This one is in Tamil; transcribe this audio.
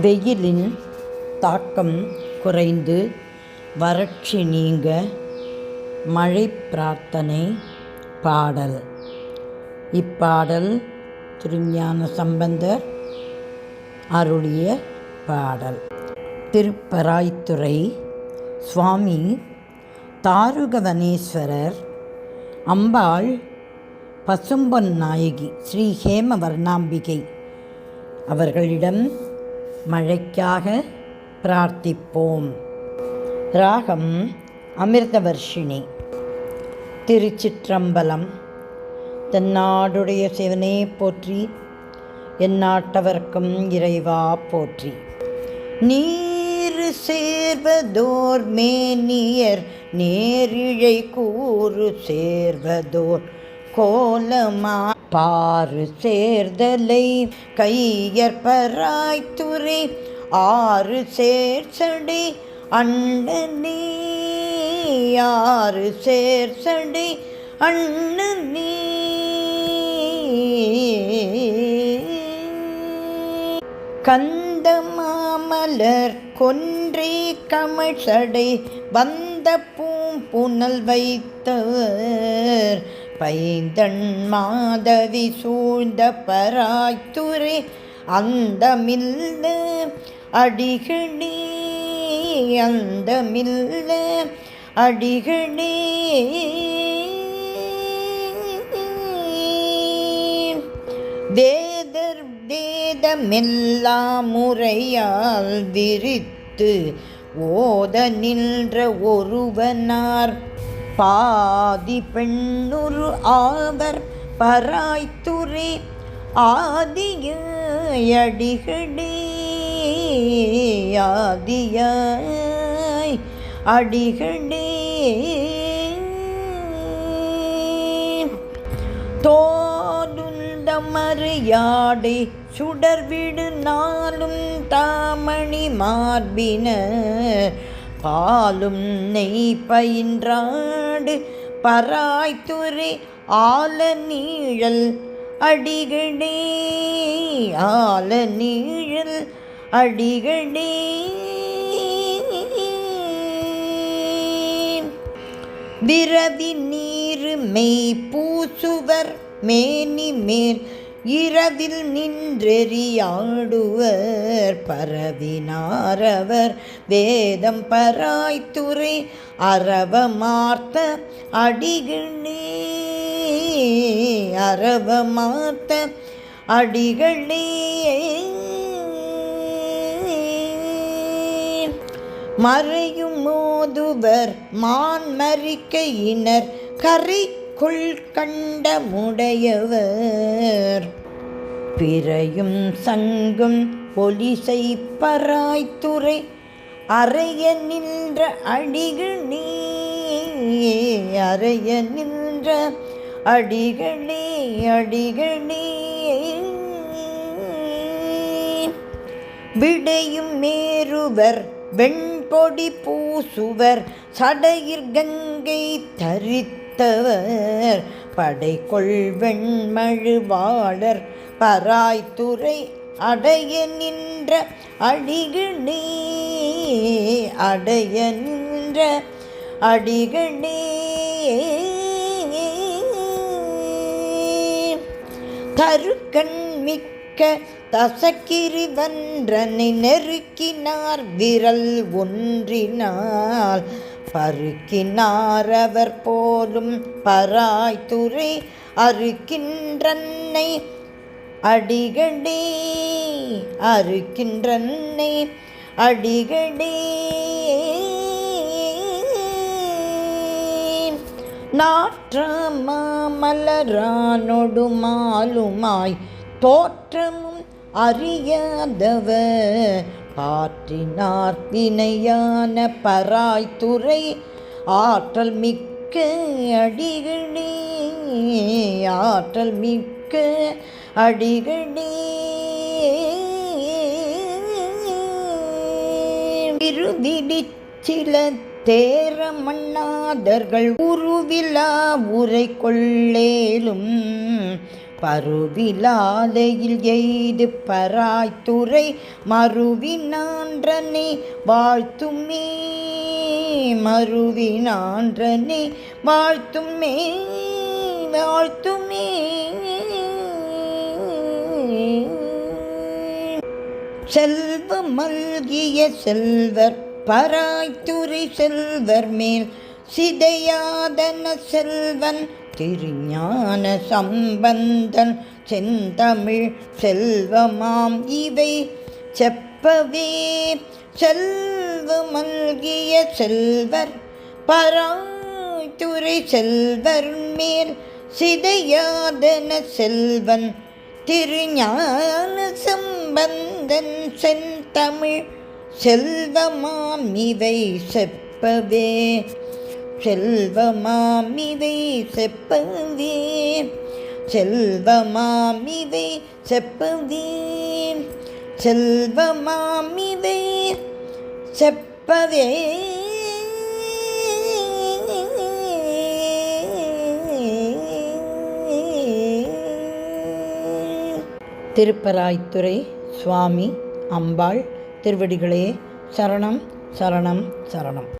வெயிலின் தாக்கம் குறைந்து வறட்சி நீங்க மழை பிரார்த்தனை பாடல். இப்பாடல் திருஞான சம்பந்தர் அருளிய பாடல். திருப்பராய்த்துறை சுவாமி தாருகவனேஸ்வரர் அம்பாள் பசும்பொன் நாயகி ஸ்ரீ ஹேமவர்ணாம்பிகை அவர்களிடம் மழைக்காக பிரார்த்திப்போம். ராகம் அமிர்தவர்ஷினி. திருச்சிற்றம்பலம். தென்னாடுடைய சிவனே போற்றி, எந்நாட்டவர்க்கும் இறைவா போற்றி. நீரு சேர்வதோர் மேனியர் நேரிழை கூறு சேர்வதோர் கோலமா பாரு சேர்தலை கையற்பராய்த்துறை ஆறு சேர்ச்சடை அண்ணனே ஆறு சேர்ச்சடை அண்ணனே. கந்தமாமலர் கொன்றை கமழ்சடை வந்த பூம்புனல் வைத்தவர் பைந்தன் மாதவி சூழ்ந்த பராய்த்துறை அந்தமில்ல அடிகளே அந்தமில்ல அடிகளே. வேதர் வேதமெல்லாம் முறையால் விரித்து ஓத நின்ற ஒருவனார் பாதி பெண்ணுரு ஆவர் பராய்த்துறை ஆதியாய் அடிகளே ஆதியாய் அடிகளே. தோலுந்த மறையாடை சுடர்விடு நாளும் தாமணி மார்பின பாலும் நெய் பயின்றாடு பராய்த்துறை ஆல நீழல் அடிகளே ஆல நீழல் அடிகளே. விரவி நீரு மெய் பூசுவர் மேனி மேல் இரவில் நின்றெறியாடுவர் பரவினாரவர் வேதம் பராய்த்துறை அரவமார்த்த அடிகளே அரவமார்த்த அடிகளே. மறையும் மோதுவர் மான்மரிக்கையினர் கரை கண்ட முடையவர் பிறையும் சங்கும் ஒலிசை பராய்த்துறை அறைய நின்ற அடிகளே அறைய நின்ற அடிகளே அடிகளே. விடையும் மேருவர் வெண்பொடி பூசுவர் சடையிற் கங்கை தரித்தவர் படைகொள் வெண்மழுவாளர் பராய்த்துறை அடைய நின்ற அடிகளே அடைய நின்ற அடிகளே. தருக்கண் மிக்க தசக்கிரி வென்றனை நெருக்கினார் விரல் ஒன்றினால் பருக்கினார் அவர் போலும் பராய்த்துறை அறுக்கின்றன்னை அடிகளே அறுக்கின்றன்னை அடிகளே. நாற்றமாமலரானொடு மாலுமாய் தோற்றமும் அறியாதவர் பாற்றினார் வினையான பராய்த்துறை ஆற்றல் மிக்க அடிகளே ஆற்றல் மிக்க அடிகளே. இருவிடிச் சில தேர மன்னாதர்கள் உருவிலா உரை கொள்ளேலும் பருவிலாலையில் எய்து பராய்த்துறை மறுவினான்றனை வாழ்த்துமே மறுவினான்றனை வாழ்த்துமே வாழ்த்துமே. செல்வ மல்கிய செல்வர் பராய்த்துறை செல்வர் மேல் சிதையாதன செல்வன் திருஞான சம்பந்தன் செந்தமிழ் செல்வமாம் இவை செப்பவே. செல்வ மல்கிய செல்வர் பராய்த்துறை செல்வர் மேல் சிதையாதன செல்வன் திருஞான சம்பந்தன் செந்தமிழ் செல்வமாம் இவை செப்பவே. செல்வமாம் இவை செப்பவே செல்வமாம் இவை செப்பவே செல்வமாம் இவை செப்பவே. திருப்பராய்த்துறை சுவாமி அம்பாள் திருவடிகளே சரணம் சரணம் சரணம்.